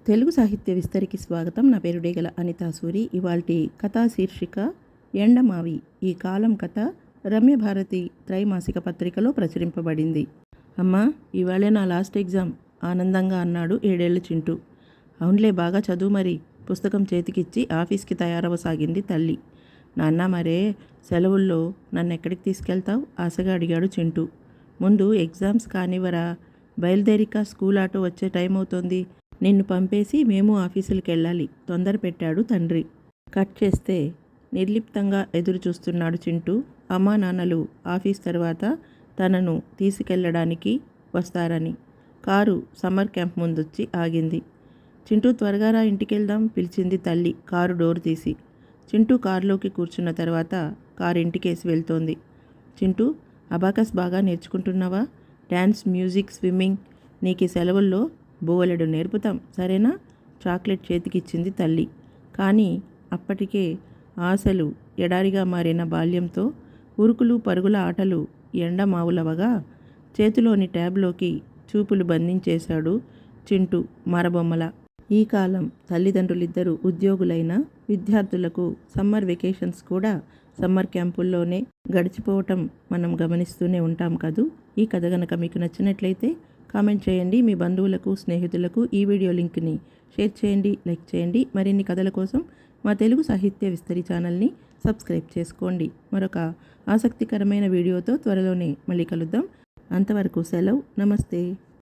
తెలుగు సాహిత్య విస్తరికి స్వాగతం. నా పేరు డేగల అనితా సూరి. ఇవాల్టి కథా శీర్షిక ఎండమావి. ఈ కాలం కథ రమ్యభారతి త్రైమాసిక పత్రికలో ప్రచురింపబడింది. అమ్మా, ఇవాళే నా లాస్ట్ ఎగ్జామ్ ఆనందంగా అన్నాడు 7 ఏళ్ల చింటూ. అవునులే, బాగా చదువు మరి. పుస్తకం చేతికిచ్చి ఆఫీస్కి తయారవసాగింది తల్లి. నాన్న, మరే సెలవుల్లో నన్ను ఎక్కడికి తీసుకెళ్తావు ఆశగా అడిగాడు చింటూ. ముందు ఎగ్జామ్స్ కానివ్వరా, బయలుదేరిక స్కూల్ ఆటో వచ్చే టైం అవుతోంది. నిన్ను పంపేసి మేము ఆఫీసులకు వెళ్ళాలి, తొందర పెట్టాడు తండ్రి. కట్ చేస్తే నిర్లిప్తంగా ఎదురు చూస్తున్నాడు చింటూ. అమ్మా నాన్నలు ఆఫీస్ తర్వాత తనను తీసుకెళ్లడానికి వస్తారని. కారు సమ్మర్ క్యాంప్ ముందొచ్చి ఆగింది. చింటూ, త్వరగా రా, ఇంటికెళ్దాం పిలిచింది తల్లి కారు డోర్ తీసి. చింటూ కారులోకి కూర్చున్న తర్వాత కారు ఇంటికేసి వెళ్తోంది. చింటూ, అబాకస్ బాగా నేర్చుకుంటున్నావా? డ్యాన్స్, మ్యూజిక్, స్విమ్మింగ్ నీకు ఈ సెలవుల్లో బోలెడు నేర్పుతాం, సరేనా? చాక్లెట్ చేతికిచ్చింది తల్లి. కానీ అప్పటికే ఆశలు ఎడారిగా మారిన బాల్యంతో ఉరుకులు పరుగుల ఆటలు ఎండమావులవగా చేతిలోని ట్యాబ్లోకి చూపులు బంధించేశాడు చింటూ మరబొమ్మల. ఈ కాలం తల్లిదండ్రులిద్దరూ ఉద్యోగులైన విద్యార్థులకు సమ్మర్ వెకేషన్స్ కూడా సమ్మర్ క్యాంపుల్లోనే గడిచిపోవటం మనం గమనిస్తూనే ఉంటాం కదూ. ఈ కథ గనక మీకు నచ్చినట్లయితే కామెంట్ చేయండి. మీ బంధువులకు, స్నేహితులకు ఈ వీడియో లింక్ని షేర్ చేయండి, లైక్ చేయండి. మరిన్ని కథల కోసం మా తెలుగు సాహిత్య విస్తరి ఛానల్ని సబ్స్క్రైబ్ చేసుకోండి. మరొక ఆసక్తికరమైన వీడియోతో త్వరలోనే మళ్ళీ కలుద్దాం. అంతవరకు సెలవు, నమస్తే.